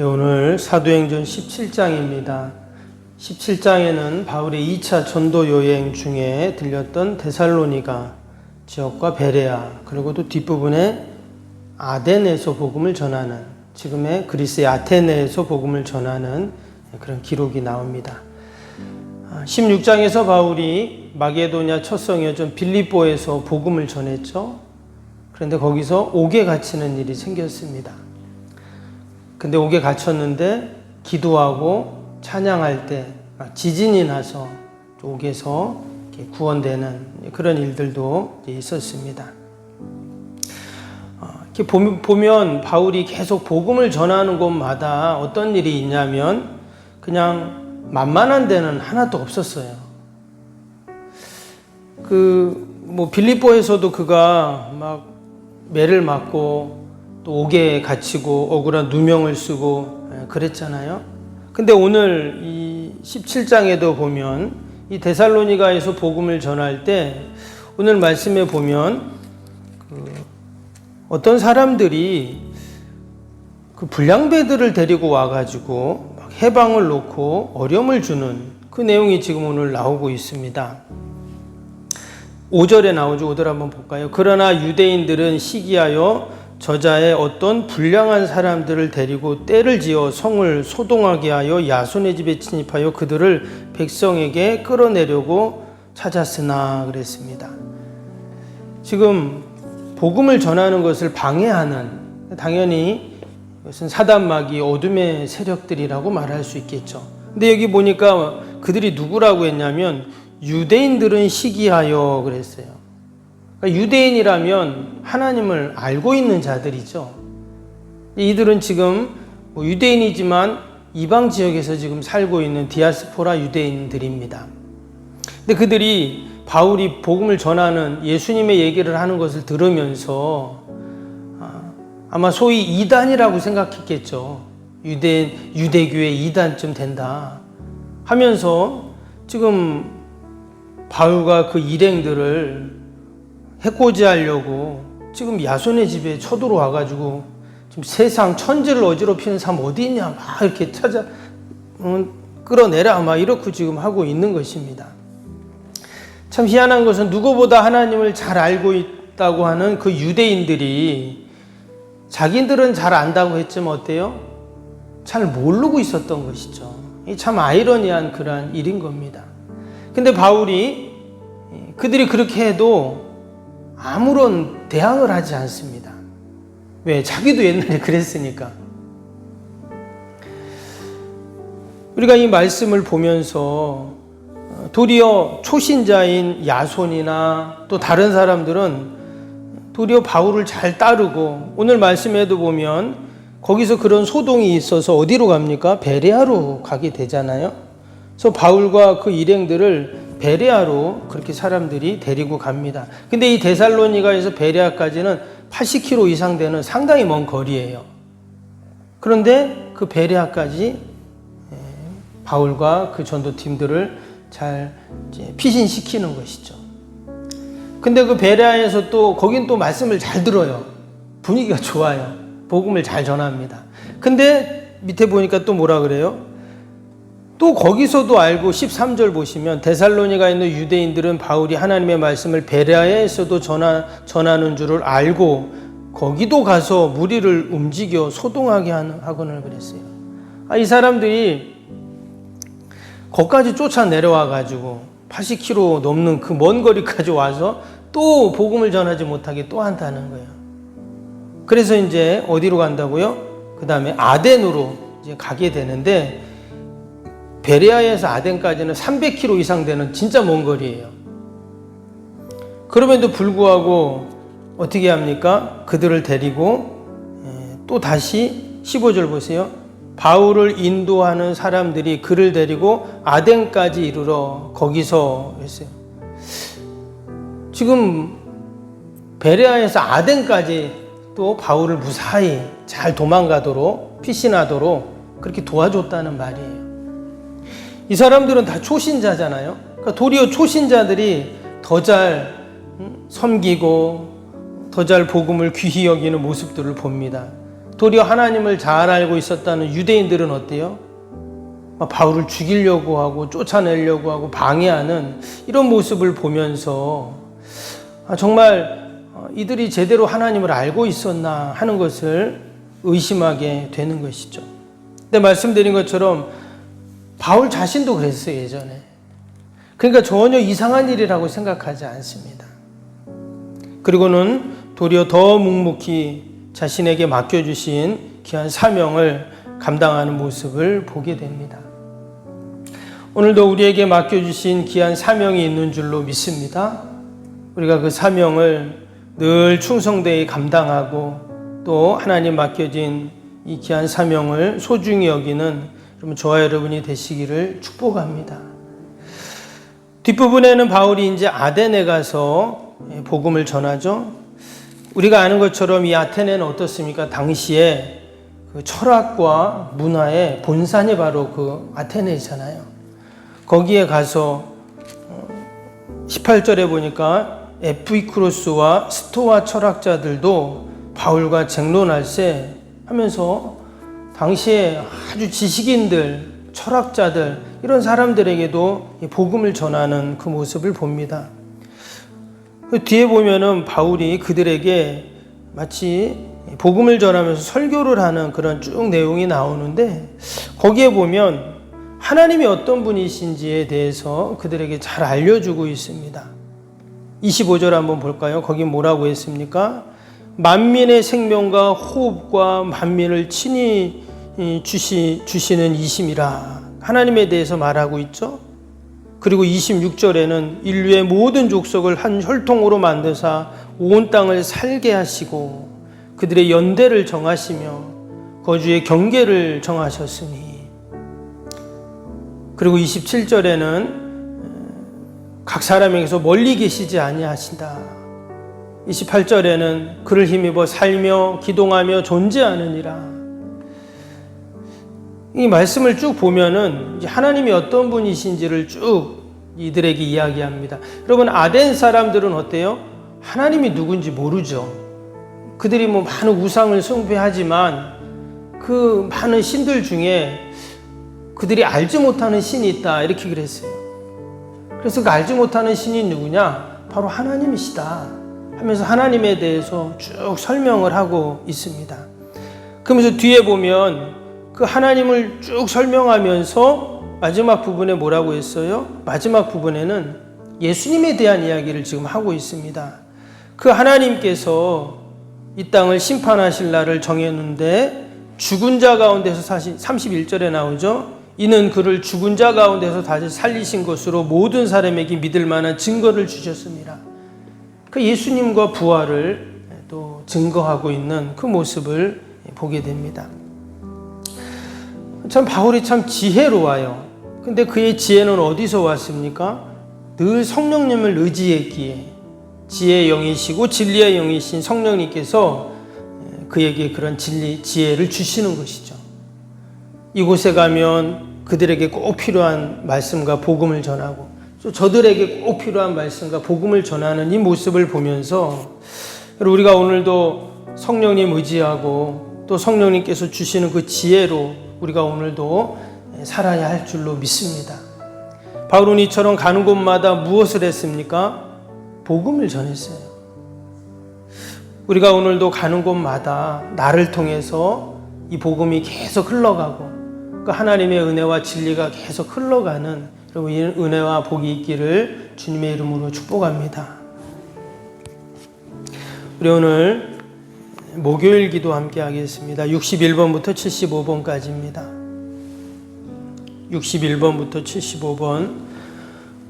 오늘 사도행전 17장입니다. 17장에는 바울의 2차 전도 여행 중에 들렸던 데살로니가 지역과 베레아, 그리고 또 뒷부분에 아덴에서 복음을 전하는, 지금의 그리스의 아테네에서 복음을 전하는 그런 기록이 나옵니다. 16장에서 바울이 마게도냐 첫 성이었던 빌립보에서 복음을 전했죠. 그런데 거기서 옥에 갇히는 일이 생겼습니다. 근데 옥에 갇혔는데 기도하고 찬양할 때 지진이 나서 옥에서 구원되는 그런 일들도 있었습니다. 이렇게 보면 바울이 계속 복음을 전하는 곳마다 어떤 일이 있냐면 그냥 만만한 데는 하나도 없었어요. 빌립보에서도 그가 막 매를 맞고 또 옥에 갇히고 억울한 누명을 쓰고 그랬잖아요. 근데 오늘 이 17장에도 보면 이 데살로니가에서 복음을 전할 때 오늘 말씀에 보면 어떤 사람들이 그 불량배들을 데리고 와가지고 막 해방을 놓고 어려움을 주는 그 내용이 지금 오늘 나오고 있습니다. 5절에 나오죠. 5절 한번 볼까요? 그러나 유대인들은 시기하여 저자의 어떤 불량한 사람들을 데리고 떼를 지어 성을 소동하게 하여 야손의 집에 침입하여 그들을 백성에게 끌어내려고 찾았으나 그랬습니다. 지금 복음을 전하는 것을 방해하는, 당연히 이것은 사단마귀 어둠의 세력들이라고 말할 수 있겠죠. 근데 여기 보니까 그들이 누구라고 했냐면 유대인들은 시기하여 그랬어요. 그러니까 유대인이라면 하나님을 알고 있는 자들이죠. 이들은 지금 유대인이지만 이방 지역에서 지금 살고 있는 디아스포라 유대인들입니다. 근데 그들이 바울이 복음을 전하는 예수님의 얘기를 하는 것을 들으면서 아마 소위 이단이라고 생각했겠죠. 유대교의 이단쯤 된다 하면서 지금 바울과 그 일행들을 해코지 하려고 지금 야손의 집에 쳐들어와가지고 지금 세상 천지를 어지럽히는 사람 어디 있냐 막 이렇게 끌어내라 막 이렇게 지금 하고 있는 것입니다. 참 희한한 것은 누구보다 하나님을 잘 알고 있다고 하는 그 유대인들이 자기들은 잘 안다고 했지만 어때요? 잘 모르고 있었던 것이죠. 참 아이러니한 그러한 일인 겁니다. 근데 바울이 그들이 그렇게 해도 아무런 대항을 하지 않습니다. 왜? 자기도 옛날에 그랬으니까. 우리가 이 말씀을 보면서 도리어 초신자인 야손이나 또 다른 사람들은 도리어 바울을 잘 따르고 오늘 말씀에도 보면 거기서 그런 소동이 있어서 어디로 갑니까? 베레아로 가게 되잖아요. 그래서 바울과 그 일행들을 베레아로 그렇게 사람들이 데리고 갑니다. 근데 이 데살로니가에서 베레아까지는 80km 이상 되는 상당히 먼 거리예요. 그런데 그 베레아까지 바울과 그 전도팀들을 잘 피신시키는 것이죠. 근데 그 베레아에서 또 거긴 또 말씀을 잘 들어요. 분위기가 좋아요. 복음을 잘 전합니다. 근데 밑에 보니까 또 뭐라 그래요? 또 거기서도 알고 13절 보시면 데살로니가에 있는 유대인들은 바울이 하나님의 말씀을 베레아에서도 전하는 줄을 알고 거기도 가서 무리를 움직여 소동하게 하거늘 그랬어요. 이 사람들이 거기까지 쫓아 내려와 가지고 80km 넘는 그 먼 거리까지 와서 또 복음을 전하지 못하게 또 한다는 거예요. 그래서 이제 어디로 간다고요? 그 다음에 아덴으로 이제 가게 되는데 베레아에서 아덴까지는 300km 이상 되는 진짜 먼 거리예요. 그럼에도 불구하고 어떻게 합니까? 그들을 데리고 또 다시 15절 보세요. 바울을 인도하는 사람들이 그를 데리고 아덴까지 이르러 거기서 했어요. 지금 베레아에서 아덴까지 또 바울을 무사히 잘 도망가도록 피신하도록 그렇게 도와줬다는 말이에요. 이 사람들은 다 초신자잖아요. 그러니까 도리어 초신자들이 더 잘 섬기고 더 잘 복음을 귀히 여기는 모습들을 봅니다. 도리어 하나님을 잘 알고 있었다는 유대인들은 어때요? 바울을 죽이려고 하고 쫓아내려고 하고 방해하는 이런 모습을 보면서 정말 이들이 제대로 하나님을 알고 있었나 하는 것을 의심하게 되는 것이죠. 근데 말씀드린 것처럼 바울 자신도 그랬어요, 예전에. 그러니까 전혀 이상한 일이라고 생각하지 않습니다. 그리고는 도리어 더 묵묵히 자신에게 맡겨주신 귀한 사명을 감당하는 모습을 보게 됩니다. 오늘도 우리에게 맡겨주신 귀한 사명이 있는 줄로 믿습니다. 우리가 그 사명을 늘 충성되이 감당하고 또 하나님 맡겨진 이 귀한 사명을 소중히 여기는 저와 여러분이 되시기를 축복합니다. 뒷부분에는 바울이 이제 아덴에 가서 복음을 전하죠. 우리가 아는 것처럼 이 아테네는 어떻습니까? 당시에 그 철학과 문화의 본산이 바로 그 아테네잖아요. 거기에 가서 18절에 보니까 에피쿠로스와 스토아 철학자들도 바울과 쟁론할세 하면서 당시에 아주 지식인들, 철학자들 이런 사람들에게도 복음을 전하는 그 모습을 봅니다. 그 뒤에 보면은 바울이 그들에게 마치 복음을 전하면서 설교를 하는 그런 쭉 내용이 나오는데 거기에 보면 하나님이 어떤 분이신지에 대해서 그들에게 잘 알려주고 있습니다. 25절 한번 볼까요? 거기 뭐라고 했습니까? 만민의 생명과 호흡과 만민을 친히 주시는 이심이라 하나님에 대해서 말하고 있죠. 그리고 26절에는 인류의 모든 족속을 한 혈통으로 만드사 온 땅을 살게 하시고 그들의 연대를 정하시며 거주의 경계를 정하셨으니 그리고 27절에는 각 사람에게서 멀리 계시지 아니하신다. 28절에는 그를 힘입어 살며 기동하며 존재하느니라. 이 말씀을 쭉 보면은 하나님이 어떤 분이신지를 쭉 이들에게 이야기합니다. 여러분 아덴 사람들은 어때요? 하나님이 누군지 모르죠. 그들이 많은 우상을 숭배하지만 그 많은 신들 중에 그들이 알지 못하는 신이 있다 이렇게 그랬어요. 그래서 그 알지 못하는 신이 누구냐? 바로 하나님이시다 하면서 하나님에 대해서 쭉 설명을 하고 있습니다. 그러면서 뒤에 보면 그 하나님을 쭉 설명하면서 마지막 부분에 뭐라고 했어요? 마지막 부분에는 예수님에 대한 이야기를 지금 하고 있습니다. 그 하나님께서 이 땅을 심판하실 날을 정했는데 죽은 자 가운데서 사실 31절에 나오죠. 이는 그를 죽은 자 가운데서 다시 살리신 것으로 모든 사람에게 믿을 만한 증거를 주셨습니다. 그 예수님과 부활을 또 증거하고 있는 그 모습을 보게 됩니다. 참 바울이 참 지혜로워요. 근데 그의 지혜는 어디서 왔습니까? 늘 성령님을 의지했기에 지혜의 영이시고 진리의 영이신 성령님께서 그에게 그런 지혜를 주시는 것이죠. 이곳에 가면 그들에게 꼭 필요한 말씀과 복음을 전하고 저들에게 꼭 필요한 말씀과 복음을 전하는 이 모습을 보면서 우리가 오늘도 성령님 의지하고 또 성령님께서 주시는 그 지혜로 우리가 오늘도 살아야 할 줄로 믿습니다. 바울은 이처럼 가는 곳마다 무엇을 했습니까? 복음을 전했어요. 우리가 오늘도 가는 곳마다 나를 통해서 이 복음이 계속 흘러가고 그 하나님의 은혜와 진리가 계속 흘러가는 여러분 이 은혜와 복이 있기를 주님의 이름으로 축복합니다. 우리 오늘 목요일 기도 함께 하겠습니다. 61번부터 75번까지입니다. 61번부터 75번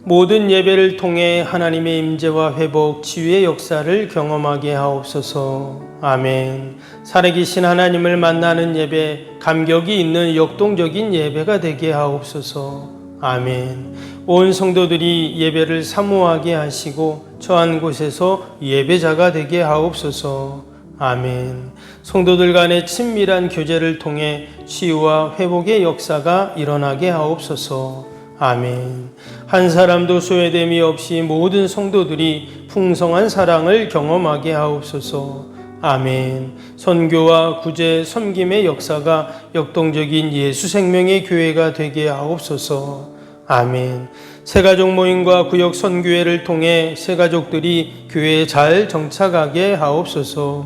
모든 예배를 통해 하나님의 임재와 회복, 치유의 역사를 경험하게 하옵소서. 아멘. 살아계신 하나님을 만나는 예배, 감격이 있는 역동적인 예배가 되게 하옵소서. 아멘. 온 성도들이 예배를 사모하게 하시고 처한 곳에서 예배자가 되게 하옵소서. 아멘. 성도들 간의 친밀한 교제를 통해 치유와 회복의 역사가 일어나게 하옵소서. 아멘. 한 사람도 소외됨이 없이 모든 성도들이 풍성한 사랑을 경험하게 하옵소서. 아멘. 선교와 구제, 섬김의 역사가 역동적인 예수 생명의 교회가 되게 하옵소서. 아멘. 새가족 모임과 구역 선교회를 통해 새가족들이 교회에 잘 정착하게 하옵소서.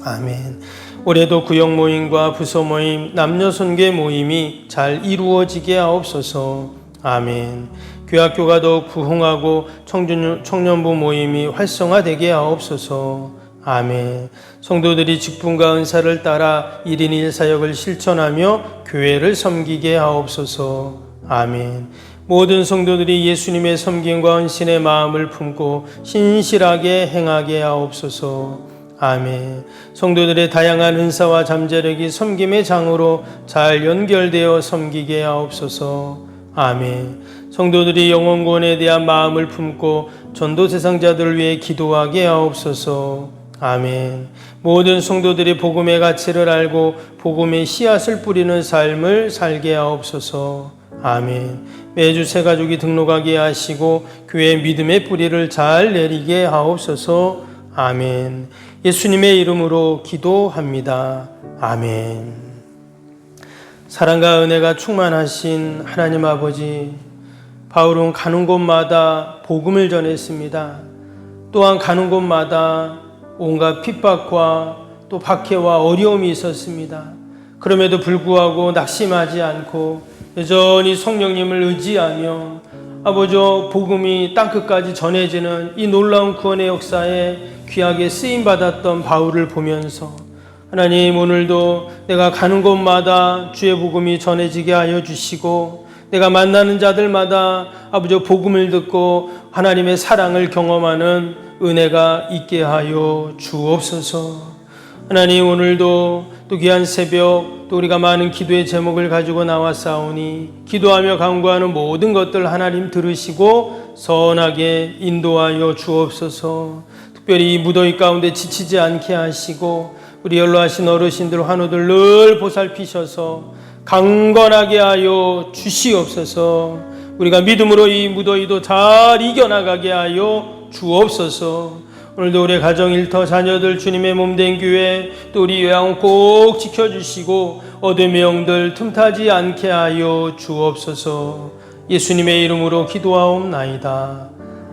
아멘. 올해도 구역 모임과 부서 모임, 남녀 선교 모임이 잘 이루어지게 하옵소서. 아멘. 교학교가 더욱 부흥하고 청년부 모임이 활성화되게 하옵소서. 아멘. 성도들이 직분과 은사를 따라 1인 1사역을 실천하며 교회를 섬기게 하옵소서. 아멘. 모든 성도들이 예수님의 섬김과 헌신의 마음을 품고 신실하게 행하게 하옵소서. 아멘. 성도들의 다양한 은사와 잠재력이 섬김의 장으로 잘 연결되어 섬기게 하옵소서. 아멘. 성도들이 영혼구원에 대한 마음을 품고 전도 대상자들을 위해 기도하게 하옵소서. 아멘. 모든 성도들이 복음의 가치를 알고 복음의 씨앗을 뿌리는 삶을 살게 하옵소서. 아멘. 매주 새가족이 등록하게 하시고 교회의 믿음의 뿌리를 잘 내리게 하옵소서. 아멘. 예수님의 이름으로 기도합니다. 아멘. 사랑과 은혜가 충만하신 하나님 아버지, 바울은 가는 곳마다 복음을 전했습니다. 또한 가는 곳마다 온갖 핍박과 또 박해와 어려움이 있었습니다. 그럼에도 불구하고 낙심하지 않고 여전히 성령님을 의지하며 아버지 복음이 땅끝까지 전해지는 이 놀라운 구원의 역사에 귀하게 쓰임받았던 바울을 보면서 하나님, 오늘도 내가 가는 곳마다 주의 복음이 전해지게 하여 주시고 내가 만나는 자들마다 아버지 복음을 듣고 하나님의 사랑을 경험하는 은혜가 있게 하여 주옵소서. 하나님, 오늘도 또 귀한 새벽 또 우리가 많은 기도의 제목을 가지고 나왔사오니 기도하며 간구하는 모든 것들 하나님 들으시고 선하게 인도하여 주옵소서. 특별히 이 무더위 가운데 지치지 않게 하시고 우리 연로하신 어르신들 환우들 늘 보살피셔서 강건하게 하여 주시옵소서. 우리가 믿음으로 이 무더위도 잘 이겨나가게 하여 주옵소서. 오늘도 우리 가정 일터 자녀들 주님의 몸된 교회 또 우리 요양원 꼭 지켜주시고 어둠의 영들 틈타지 않게 하여 주옵소서. 예수님의 이름으로 기도하옵나이다.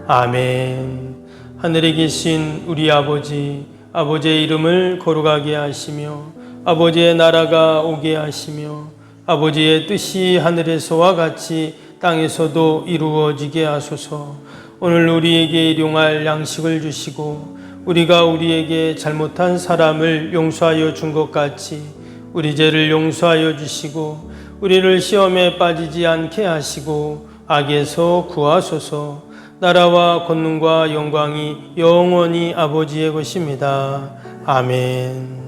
아멘. 하늘에 계신 우리 아버지, 아버지의 이름을 거룩하게 하시며 아버지의 나라가 오게 하시며 아버지의 뜻이 하늘에서와 같이 땅에서도 이루어지게 하소서. 오늘 우리에게 일용할 양식을 주시고 우리가 우리에게 잘못한 사람을 용서하여 준 것 같이 우리 죄를 용서하여 주시고 우리를 시험에 빠지지 않게 하시고 악에서 구하소서. 나라와 권능과 영광이 영원히 아버지의 것입니다. 아멘.